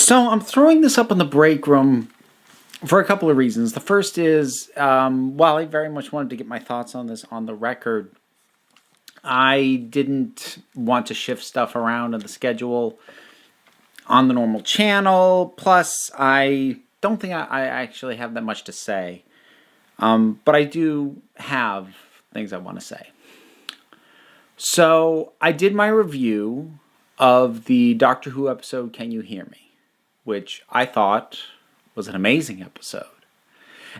So I'm throwing this up in the break room for a couple of reasons. The first is, while I very much wanted to get my thoughts on this on the record, I didn't want to shift stuff around in the schedule on the normal channel. Plus, I don't think I actually have that much to say. But I do have things I want to say. So I did my review of the Doctor Who episode, Can You Hear Me? Which I thought was an amazing episode.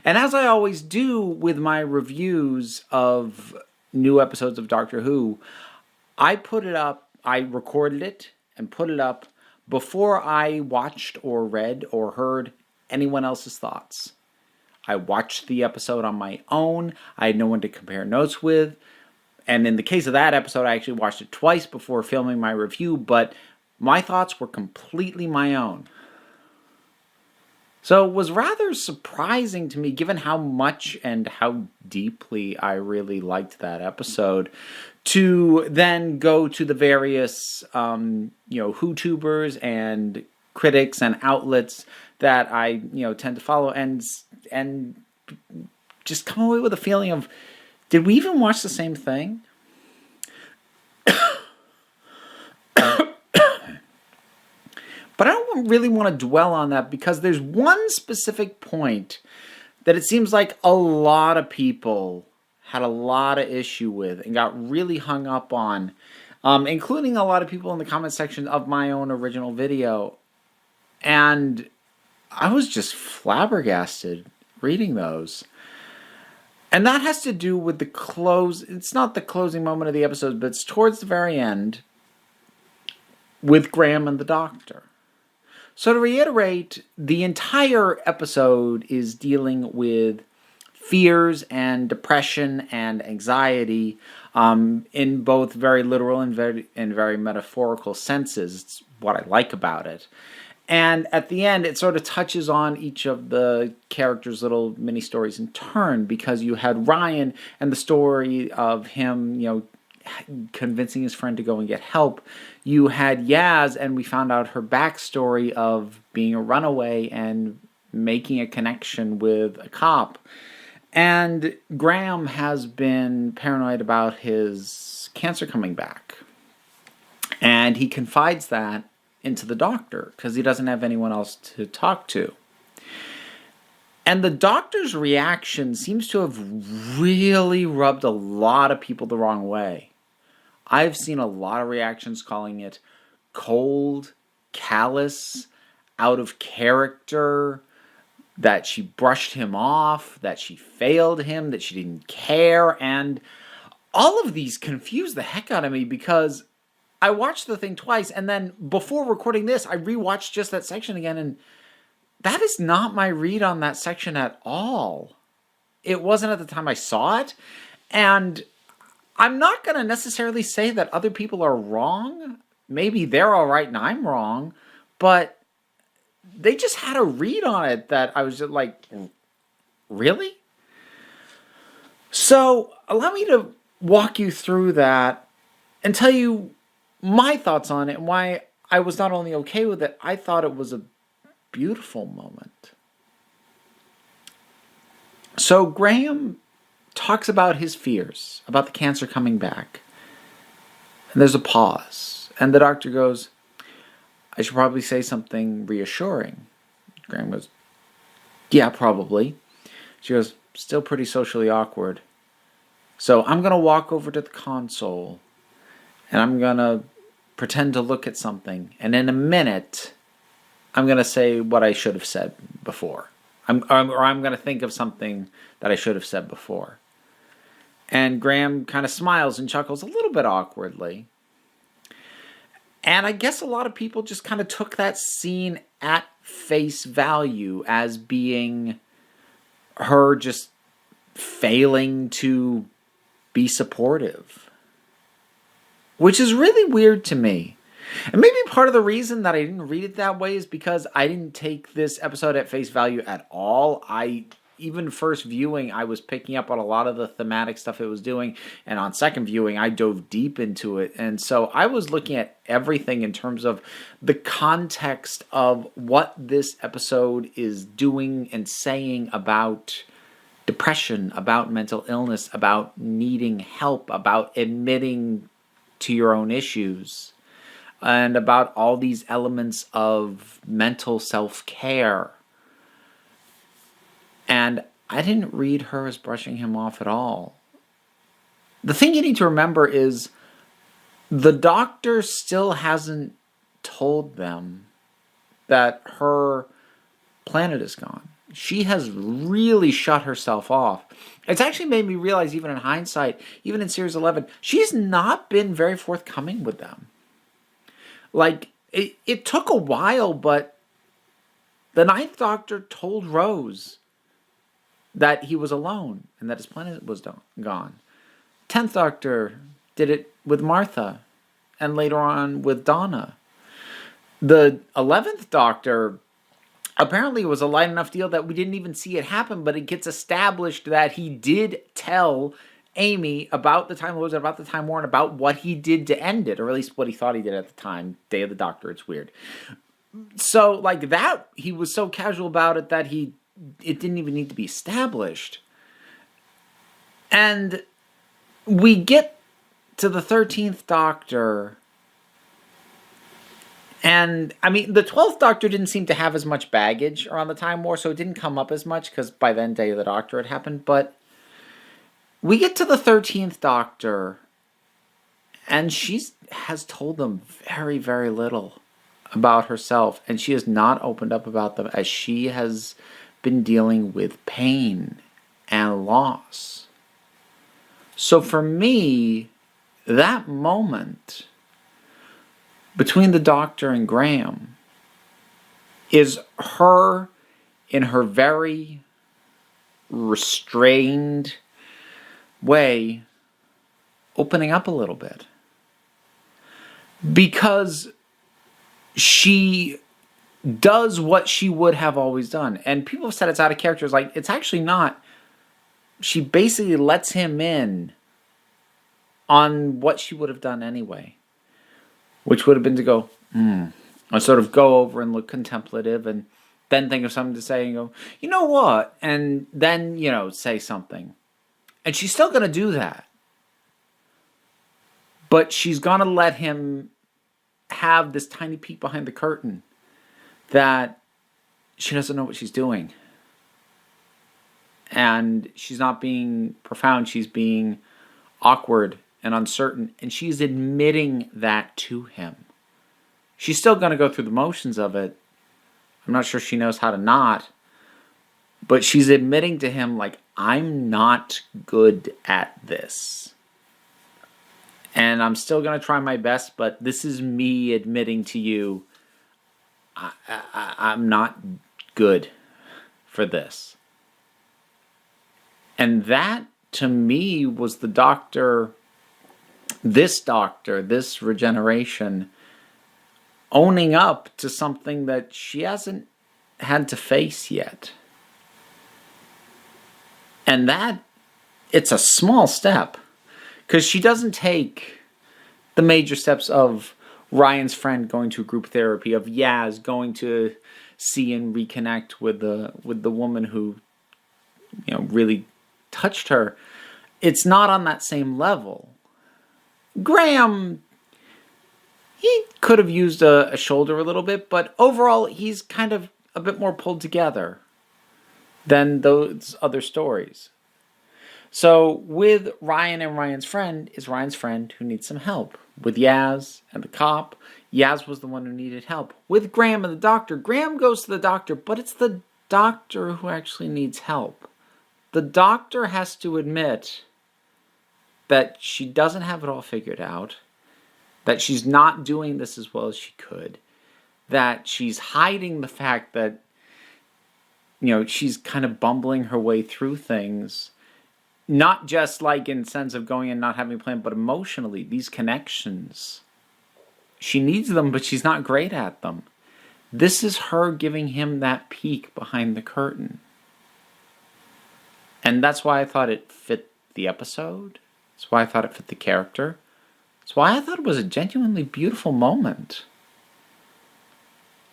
And as I always do with my reviews of new episodes of Doctor Who, I put it up, I recorded it and put it up before I watched or read or heard anyone else's thoughts. I watched the episode on my own. I had no one to compare notes with. And in the case of that episode, I actually watched it twice before filming my review, but my thoughts were completely my own. So it was rather surprising to me, given how much and how deeply I really liked that episode, to then go to the various, WhoTubers and critics and outlets that I, tend to follow, and just come away with a feeling of, did we even watch the same thing? But I don't really want to dwell on that, because there's one specific point that it seems like a lot of people had a lot of issue with and got really hung up on, including a lot of people in the comment section of my own original video. And I was just flabbergasted reading those. And that has to do with the close. It's not the closing moment of the episode, but it's towards the very end with Graham and the Doctor. So to reiterate, the entire episode is dealing with fears and depression and anxiety in both very literal and very metaphorical senses. It's what I like about it. And at the end, it sort of touches on each of the characters' little mini stories in turn, because you had Ryan and the story of him, convincing his friend to go and get help. You had Yaz, and we found out her backstory of being a runaway and making a connection with a cop. And Graham has been paranoid about his cancer coming back. And he confides that into the Doctor, because he doesn't have anyone else to talk to. And the Doctor's reaction seems to have really rubbed a lot of people the wrong way. I've seen a lot of reactions calling it cold, callous, out of character, that she brushed him off, that she failed him, that she didn't care. And all of these confused the heck out of me, because I watched the thing twice, and then before recording this, I rewatched just that section again, and that is not my read on that section at all. It wasn't at the time I saw it, and I'm not going to necessarily say that other people are wrong. Maybe they're all right and I'm wrong, but they just had a read on it that I was just like, really? So allow me to walk you through that and tell you my thoughts on it and why I was not only okay with it, I thought it was a beautiful moment. So Graham talks about his fears, about the cancer coming back. And there's a pause. And the Doctor goes, I should probably say something reassuring. Graham goes, yeah, probably. She goes, still pretty socially awkward. So I'm going to walk over to the console and I'm going to pretend to look at something. And in a minute, I'm going to say what I should have said before. I'm going to think of something that I should have said before. And Graham kind of smiles and chuckles a little bit awkwardly. And I guess a lot of people just kind of took that scene at face value as being her just failing to be supportive. Which is really weird to me. And maybe part of the reason that I didn't read it that way is because I didn't take this episode at face value at all. I even first viewing, I was picking up on a lot of the thematic stuff it was doing. And on second viewing, I dove deep into it. And so I was looking at everything in terms of the context of what this episode is doing and saying about depression, about mental illness, about needing help, about admitting to your own issues, and about all these elements of mental self-care. And I didn't read her as brushing him off at all. The thing you need to remember is the doctor still hasn't told them that her planet is gone. She has really shut herself off. It's actually made me realize, even in hindsight, even in Series 11, she's not been very forthcoming with them. Like, it took a while, but the Ninth Doctor told Rose that he was alone and that his planet was gone. 10th Doctor did it with Martha and later on with Donna. The 11th Doctor, apparently it was a light enough deal that we didn't even see it happen, but it gets established that he did tell Amy about the Time Lords, about the Time War, and about what he did to end it, or at least what he thought he did at the time. Day of the Doctor, it's weird. So, like that, he was so casual about it that it didn't even need to be established. And we get to the 13th Doctor, and, I mean, the 12th Doctor didn't seem to have as much baggage around the Time War, so it didn't come up as much, because by then, Day of the Doctor had happened. But we get to the 13th Doctor, and she has told them very, very little about herself, and she has not opened up about them, as she has been dealing with pain and loss. So for me, that moment between the Doctor and Graham is her, in her very restrained way, opening up a little bit. Because she does what she would have always done. And people have said it's out of character. It's like, it's actually not. She basically lets him in on what she would have done anyway. Which would have been to go, and sort of go over and look contemplative and then think of something to say and go, you know what? And then, say something. And she's still going to do that. But she's going to let him have this tiny peek behind the curtain that she doesn't know what she's doing. And she's not being profound. She's being awkward and uncertain. And she's admitting that to him. She's still going to go through the motions of it. I'm not sure she knows how to not. But she's admitting to him, like, I'm not good at this. And I'm still going to try my best, but this is me admitting to you, I'm not good for this. And that, to me, was the Doctor, this regeneration, owning up to something that she hasn't had to face yet. And that, it's a small step. Because she doesn't take the major steps of Ryan's friend going to group therapy, of Yaz going to see and reconnect with the woman who, really touched her. It's not on that same level. Graham, he could have used a shoulder a little bit, but overall he's kind of a bit more pulled together than those other stories. So with Ryan and Ryan's friend is Ryan's friend who needs some help. With Yaz and the cop, Yaz was the one who needed help. With Graham and the doctor, Graham goes to the doctor, but it's the doctor who actually needs help. The doctor has to admit that she doesn't have it all figured out, that she's not doing this as well as she could, that she's hiding the fact that, she's kind of bumbling her way through things. Not just like in sense of going and not having a plan, but emotionally, these connections. She needs them, but she's not great at them. This is her giving him that peek behind the curtain. And that's why I thought it fit the episode. That's why I thought it fit the character. That's why I thought it was a genuinely beautiful moment.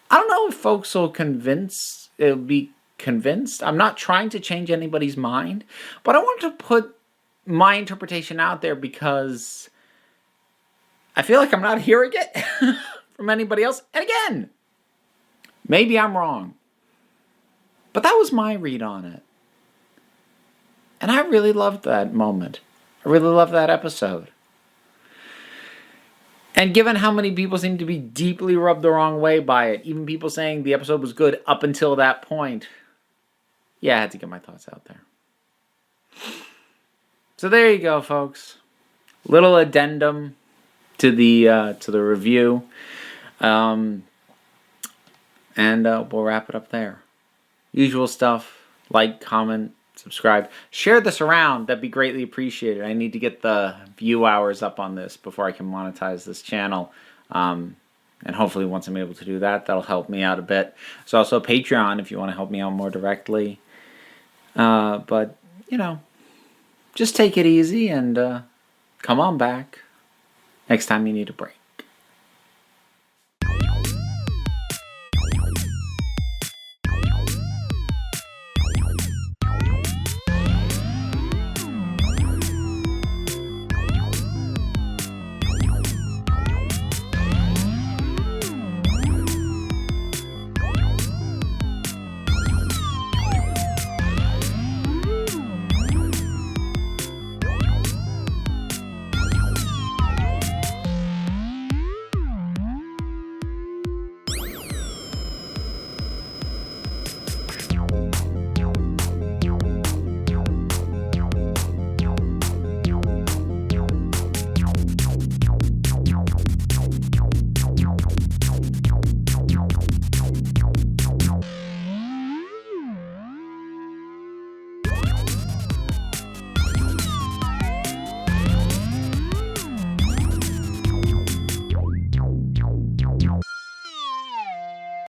I don't know if folks will be convinced. I'm not trying to change anybody's mind, but I wanted to put my interpretation out there because I feel like I'm not hearing it from anybody else. And again, maybe I'm wrong, but that was my read on it. And I really loved that moment. I really loved that episode. And given how many people seem to be deeply rubbed the wrong way by it, even people saying the episode was good up until that point, yeah, I had to get my thoughts out there. So there you go, folks. Little addendum to the review, and we'll wrap it up there. Usual stuff: like, comment, subscribe, share this around. That'd be greatly appreciated. I need to get the view hours up on this before I can monetize this channel. And hopefully once I'm able to do that, that'll help me out a bit. There's also Patreon if you want to help me out more directly. But, just take it easy and come on back next time you need a break.